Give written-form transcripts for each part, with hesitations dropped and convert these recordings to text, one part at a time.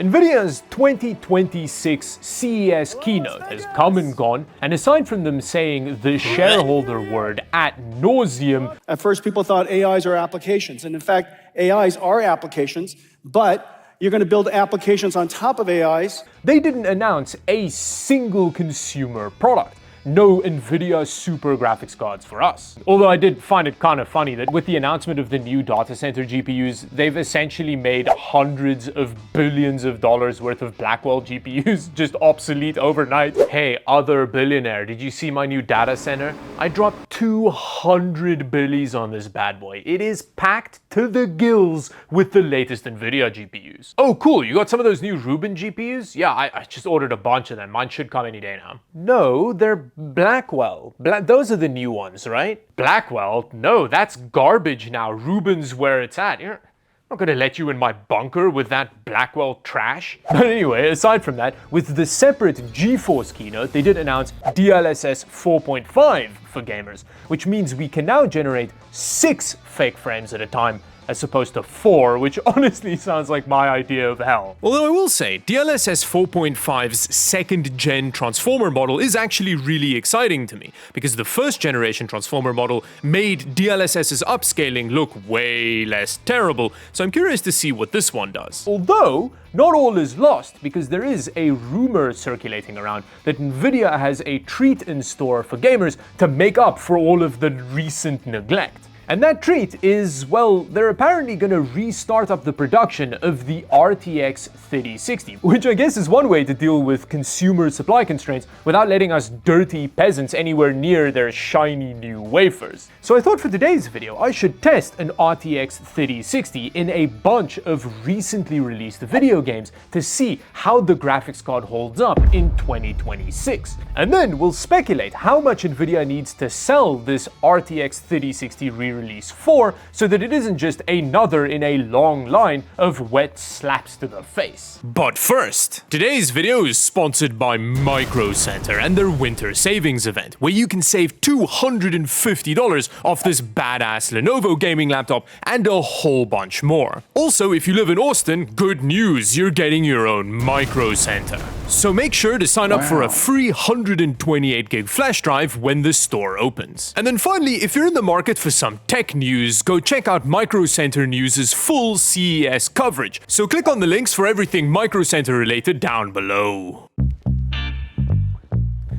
Nvidia's 2026 CES keynote has come and gone, and aside from them saying the shareholder word ad nauseum, at first people thought AIs are applications, and in fact, AIs are applications, but you're going to build applications on top of AIs. They didn't announce a single consumer product. No Nvidia super graphics cards for us. Although I did find it kind of funny that with the announcement of the new data center GPUs, they've essentially made hundreds of billions of dollars worth of Blackwell GPUs just obsolete overnight. Hey, other billionaire, did you see my new data center? I dropped 200 billies on this bad boy. It is packed to the gills with the latest Nvidia GPUs. Oh cool, you got some of those new Rubin GPUs? Yeah, I just ordered a bunch of them. Mine should come any day now. No, they're Blackwell. Those are the new ones, right? Blackwell? No, that's garbage now. Rubin's where it's at. You're not gonna let you in my bunker with that Blackwell trash. But anyway, aside from that, with the separate GeForce keynote, they did announce DLSS 4.5 for gamers, which means we can now generate 6 fake frames at a time, as opposed to 4, which honestly sounds like my idea of hell. Although I will say, DLSS 4.5's second-gen transformer model is actually really exciting to me, because the first-generation transformer model made DLSS's upscaling look way less terrible, so I'm curious to see what this one does. Although, not all is lost, because there is a rumor circulating around that Nvidia has a treat in store for gamers to make up for all of the recent neglect. And that treat is, well, they're apparently gonna restart up the production of the RTX 3060, which I guess is one way to deal with consumer supply constraints without letting us dirty peasants anywhere near their shiny new wafers. So I thought for today's video, I should test an RTX 3060 in a bunch of recently released video games to see how the graphics card holds up in 2026. And then we'll speculate how much Nvidia needs to sell this RTX 3060 re-release for, so that it isn't just another in a long line of wet slaps to the face. But first, today's video is sponsored by Micro Center and their winter savings event, where you can save $250 off this badass Lenovo gaming laptop and a whole bunch more. Also, if you live in Austin, good news, you're getting your own Micro Center. So make sure to sign up for a free 128 gig flash drive when the store opens. And then finally, if you're in the market for some tech news, go check out Micro Center News' full CES coverage. So click on the links for everything Micro Center related down below.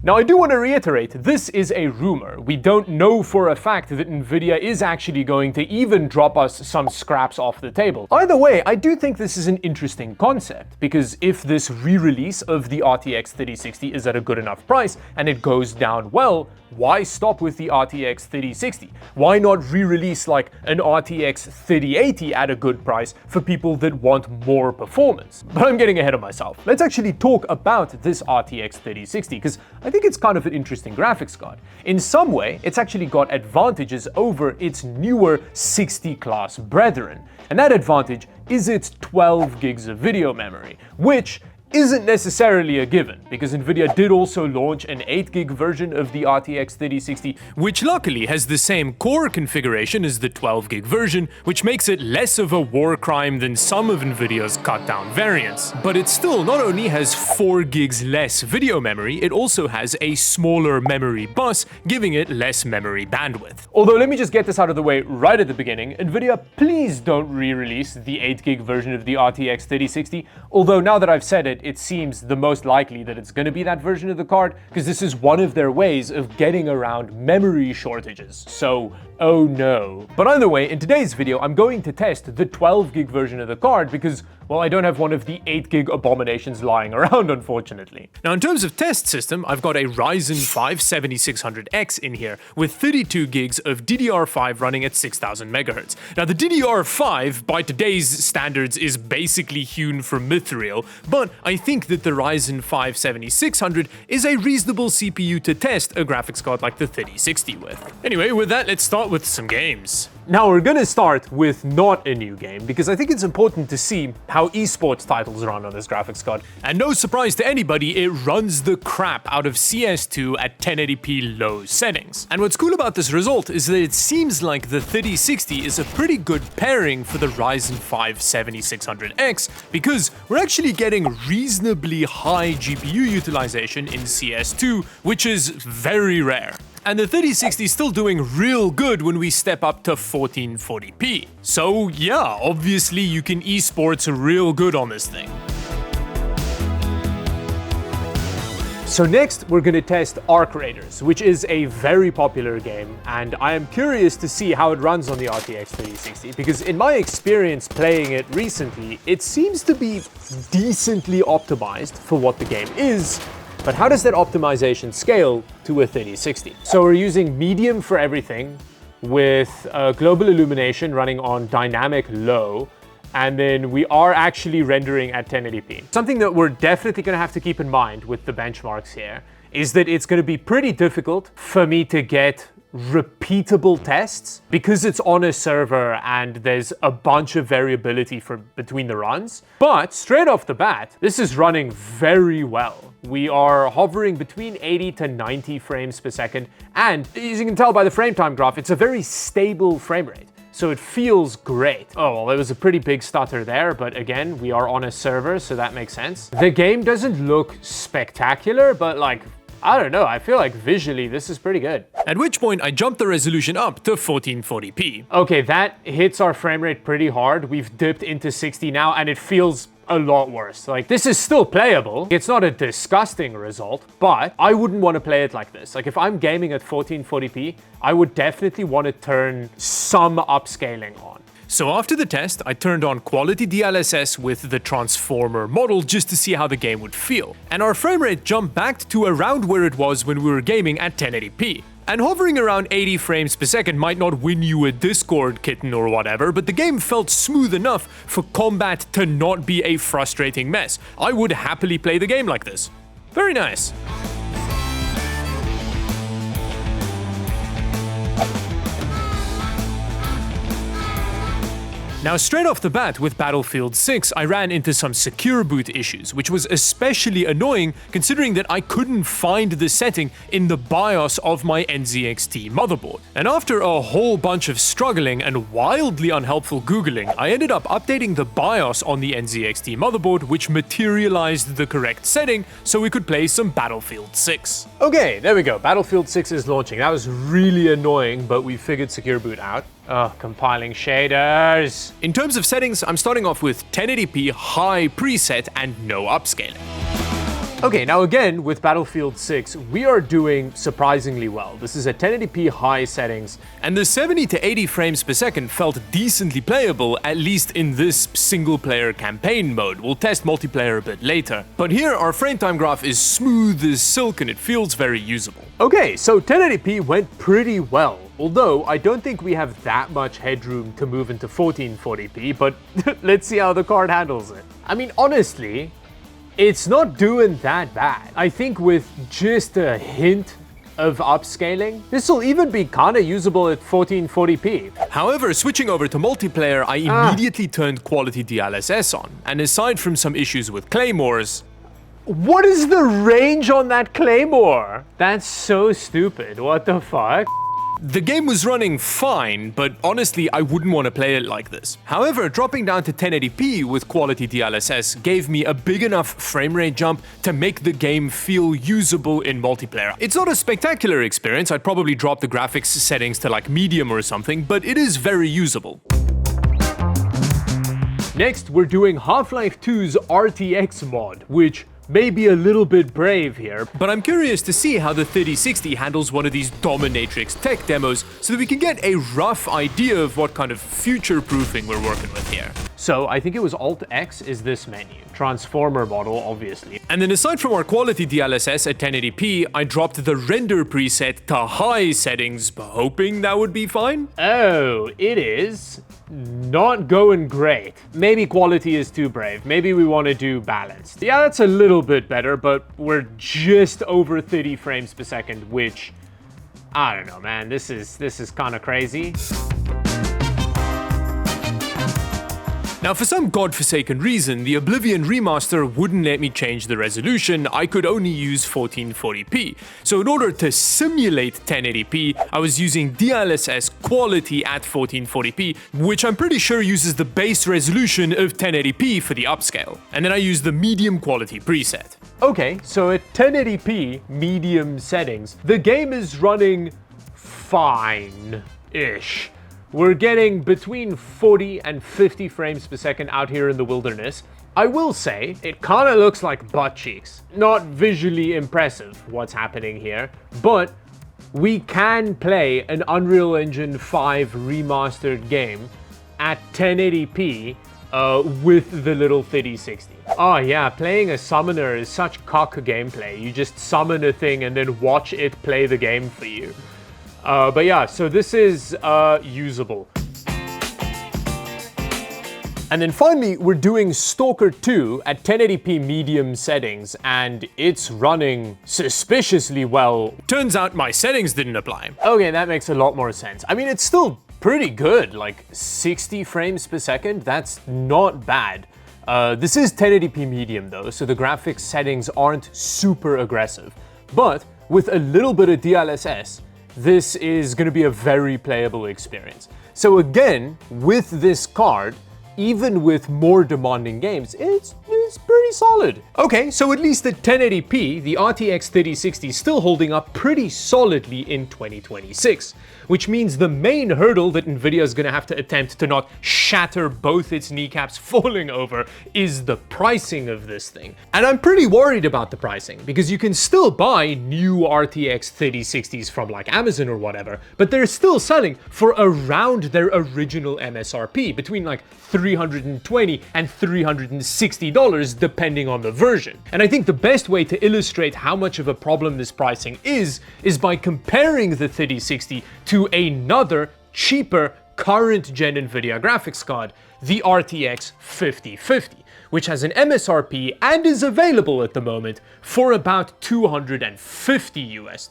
Now I do want to reiterate, this is a rumor. We don't know for a fact that Nvidia is actually going to even drop us some scraps off the table. Either way, I do think this is an interesting concept, because if this re-release of the RTX 3060 is at a good enough price and it goes down well, why stop with the RTX 3060? Why not re-release like an RTX 3080 at a good price for people that want more performance? But I'm getting ahead of myself. Let's actually talk about this RTX 3060, because I think it's kind of an interesting graphics card. In some way, it's actually got advantages over its newer 60 class brethren. And that advantage is its 12 gigs of video memory, which isn't necessarily a given, because Nvidia did also launch an 8 gig version of the RTX 3060, which luckily has the same core configuration as the 12 gig version, which makes it less of a war crime than some of Nvidia's cut down variants. But it still not only has 4 gigs less video memory, it also has a smaller memory bus, giving it less memory bandwidth. Although let me just get this out of the way right at the beginning, Nvidia, please don't re-release the 8 gig version of the RTX 3060, although now that I've said it, it seems the most likely that it's going to be that version of the card, because this is one of their ways of getting around memory shortages. So, oh no. But either way, in today's video, I'm going to test the 12 gig version of the card because, well, I don't have one of the 8 gig abominations lying around, unfortunately. Now, in terms of test system, I've got a Ryzen 5 7600X in here with 32 gigs of DDR5 running at 6000 megahertz. Now, the DDR5, by today's standards, is basically hewn from mithril, but I think that the Ryzen 5 7600 is a reasonable CPU to test a graphics card like the 3060 with. Anyway, with that, let's start with some games. Now we're gonna start with not a new game, because I think it's important to see how esports titles run on this graphics card. And no surprise to anybody, it runs the crap out of CS2 at 1080p low settings. And what's cool about this result is that it seems like the 3060 is a pretty good pairing for the Ryzen 5 7600X, because we're actually getting reasonably high GPU utilization in CS2, which is very rare. And the 3060 is still doing real good when we step up to 1440p. So yeah, obviously you can esports real good on this thing. So next, we're gonna test Arc Raiders, which is a very popular game, and I am curious to see how it runs on the RTX 3060, because in my experience playing it recently, it seems to be decently optimized for what the game is. But how does that optimization scale to a 3060? So we're using medium for everything, with global illumination running on dynamic low, and then we are actually rendering at 1080p. Something that we're definitely gonna have to keep in mind with the benchmarks here is that it's gonna be pretty difficult for me to get repeatable tests because it's on a server and there's a bunch of variability between the runs. But straight off the bat, this is running very well. We are hovering between 80 to 90 frames per second, and as you can tell by the frame time graph, it's a very stable frame rate. So it feels great. Oh, well, there was a pretty big stutter there, but again, we are on a server, so that makes sense. The game doesn't look spectacular, but like, I don't know, I feel like visually this is pretty good. At which point I jumped the resolution up to 1440p. Okay, that hits our frame rate pretty hard. We've dipped into 60 now and it feels a lot worse. Like, this is still playable. It's not a disgusting result, but I wouldn't want to play it like this. Like, if I'm gaming at 1440p, I would definitely want to turn some upscaling on. So after the test, I turned on quality DLSS with the transformer model just to see how the game would feel. And our frame rate jumped back to around where it was when we were gaming at 1080p. And hovering around 80 frames per second might not win you a Discord kitten or whatever, but the game felt smooth enough for combat to not be a frustrating mess. I would happily play the game like this. Very nice. Now, straight off the bat with Battlefield 6, I ran into some secure boot issues, which was especially annoying considering that I couldn't find the setting in the BIOS of my NZXT motherboard. And after a whole bunch of struggling and wildly unhelpful Googling, I ended up updating the BIOS on the NZXT motherboard, which materialized the correct setting so we could play some Battlefield 6. Okay, there we go. Battlefield 6 is launching. That was really annoying, but we figured secure boot out. Compiling shaders. In terms of settings, I'm starting off with 1080p high preset and no upscaling. Okay, now again, with Battlefield 6, we are doing surprisingly well. This is at 1080p high settings, and the 70 to 80 frames per second felt decently playable, at least in this single-player campaign mode. We'll test multiplayer a bit later. But here, our frame time graph is smooth as silk and it feels very usable. Okay, so 1080p went pretty well. Although, I don't think we have that much headroom to move into 1440p, but let's see how the card handles it. I mean, honestly, it's not doing that bad. I think with just a hint of upscaling, this will even be kinda usable at 1440p. However, switching over to multiplayer, I immediately turned quality DLSS on, and aside from some issues with claymores, what is the range on that claymore? That's so stupid, what the fuck? The game was running fine, but honestly, I wouldn't want to play it like this. However, dropping down to 1080p with quality DLSS gave me a big enough frame rate jump to make the game feel usable in multiplayer. It's not a spectacular experience, I'd probably drop the graphics settings to like medium or something, but it is very usable. Next, we're doing Half-Life 2's RTX mod, which may be a little bit brave here, but I'm curious to see how the 3060 handles one of these dominatrix tech demos so that we can get a rough idea of what kind of future-proofing we're working with here. So I think it was Alt-X is this menu. Transformer model, obviously. And then aside from our quality DLSS at 1080p, I dropped the render preset to high settings, hoping that would be fine. Oh, it is not going great. Maybe quality is too brave. Maybe we want to do balanced. Yeah, that's a little bit better, but we're just over 30 frames per second, which I don't know, man. This is kind of crazy. Now, for some godforsaken reason, the Oblivion remaster wouldn't let me change the resolution. I could only use 1440p. So in order to simulate 1080p, I was using DLSS quality at 1440p, which I'm pretty sure uses the base resolution of 1080p for the upscale. And then I used the medium quality preset. Okay, so at 1080p medium settings, the game is running fine-ish. We're getting between 40 and 50 frames per second out here in the wilderness. I will say, it kind of looks like butt cheeks. Not visually impressive what's happening here, but we can play an Unreal Engine 5 remastered game at 1080p with the little 3060. Oh yeah, playing a summoner is such cock gameplay. You just summon a thing and then watch it play the game for you. But yeah, so this is usable. And then finally, we're doing Stalker 2 at 1080p medium settings, and it's running suspiciously well. Turns out my settings didn't apply. Okay, that makes a lot more sense. I mean, it's still pretty good, like 60 frames per second, that's not bad. This is 1080p medium though, so the graphics settings aren't super aggressive. But with a little bit of DLSS, this is going to be a very playable experience. So again, with this card, even with more demanding games, it's pretty solid. Okay, so at least at 1080p, the RTX 3060 is still holding up pretty solidly in 2026, which means the main hurdle that Nvidia is going to have to attempt to not shatter both its kneecaps falling over is the pricing of this thing. And I'm pretty worried about the pricing, because you can still buy new RTX 3060s from like Amazon or whatever, but they're still selling for around their original MSRP, between like $320 and $360 depending on the version. And I think the best way to illustrate how much of a problem this pricing is by comparing the 3060 to another cheaper current gen Nvidia graphics card, the RTX 5050, which has an MSRP and is available at the moment for about $250 US.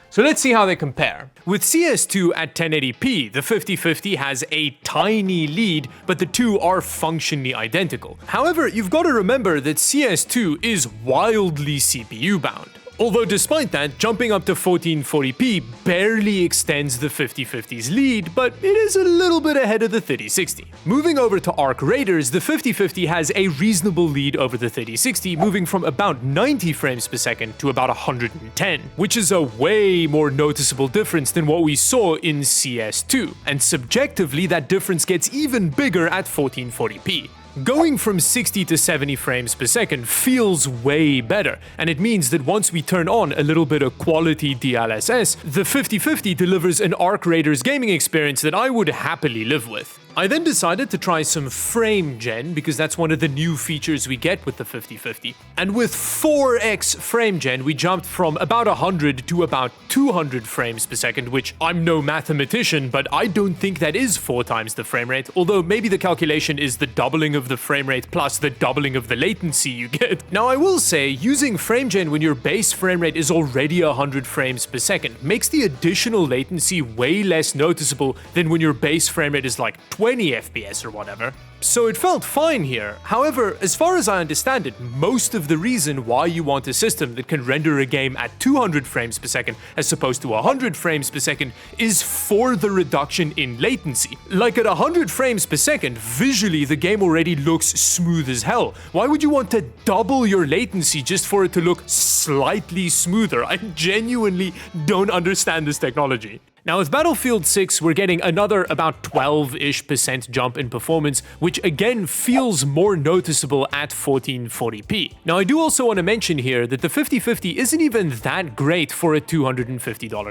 So let's see how they compare. With CS2 at 1080p, the 5050 has a tiny lead, but the two are functionally identical. However, you've got to remember that CS2 is wildly CPU bound. Although despite that, jumping up to 1440p barely extends the 5050's lead, but it is a little bit ahead of the 3060. Moving over to Arc Raiders, the 5050 has a reasonable lead over the 3060, moving from about 90 frames per second to about 110, which is a way more noticeable difference than what we saw in CS2, and subjectively that difference gets even bigger at 1440p. Going from 60 to 70 frames per second feels way better, and it means that once we turn on a little bit of quality DLSS, the 5050 delivers an Arc Raiders gaming experience that I would happily live with. I then decided to try some frame gen, because that's one of the new features we get with the 5050. And with 4x frame gen, we jumped from about 100 to about 200 frames per second, which I'm no mathematician, but I don't think that is 4 times the frame rate, although maybe the calculation is the doubling of the frame rate plus the doubling of the latency you get. Now I will say, using frame gen when your base frame rate is already 100 frames per second makes the additional latency way less noticeable than when your base frame rate is like 20 FPS or whatever. So it felt fine here. However, as far as I understand it, most of the reason why you want a system that can render a game at 200 frames per second as opposed to 100 frames per second is for the reduction in latency. Like at 100 frames per second, visually the game already looks smooth as hell. Why would you want to double your latency just for it to look slightly smoother? I genuinely don't understand this technology. Now with Battlefield 6, we're getting another about 12-ish% jump in performance, which again feels more noticeable at 1440p. Now I do also want to mention here that the 5050 isn't even that great for a $250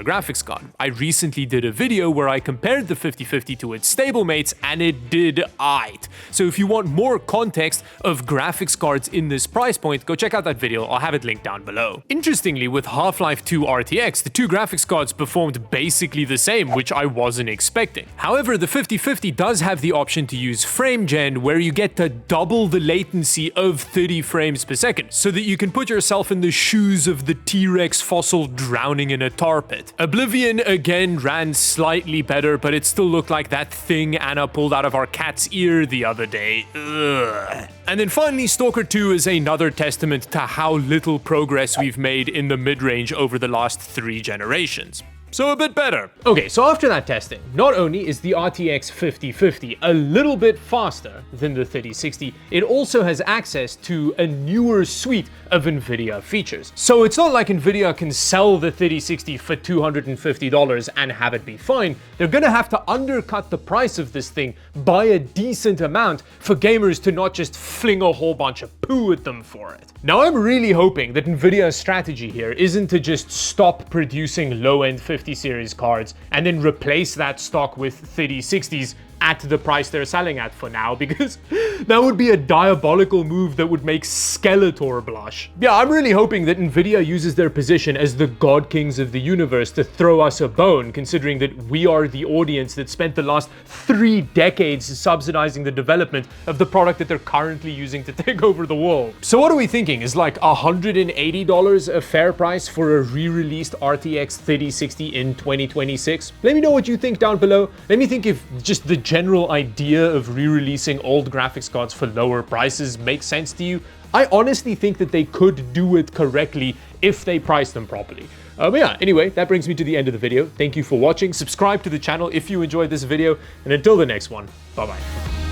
graphics card. I recently did a video where I compared the 5050 to its stablemates, and it did aight. So if you want more context of graphics cards in this price point, go check out that video, I'll have it linked down below. Interestingly, with Half-Life 2 RTX, the two graphics cards performed basically the same, which I wasn't expecting. However, the 5050 does have the option to use frame gen, where you get to double the latency of 30 frames per second, so that you can put yourself in the shoes of the T-Rex fossil drowning in a tar pit. Oblivion again ran slightly better, but it still looked like that thing Anna pulled out of our cat's ear the other day. Ugh. And then finally, Stalker 2 is another testament to how little progress we've made in the mid-range over the last 3 generations. So a bit better. Okay, so after that testing, not only is the RTX 5050 a little bit faster than the 3060, it also has access to a newer suite of Nvidia features. So it's not like Nvidia can sell the 3060 for $250 and have it be fine. They're gonna have to undercut the price of this thing by a decent amount for gamers to not just fling a whole bunch of poo at them for it. Now, I'm really hoping that Nvidia's strategy here isn't to just stop producing low-end 50 series cards and then replace that stock with 3060s at the price they're selling at for now, because that would be a diabolical move that would make Skeletor blush. Yeah, I'm really hoping that Nvidia uses their position as the god kings of the universe to throw us a bone, considering that we are the audience that spent the last 3 decades subsidizing the development of the product that they're currently using to take over the world. So what are we thinking? Is like $180 a fair price for a re-released RTX 3060 in 2026? Let me know what you think down below. Let me think if just the general idea of re-releasing old graphics cards for lower prices makes sense to you. I honestly think that they could do it correctly if they price them properly. But yeah, anyway, that brings me to the end of the video. Thank you for watching. Subscribe to the channel if you enjoyed this video, and until the next one, bye-bye.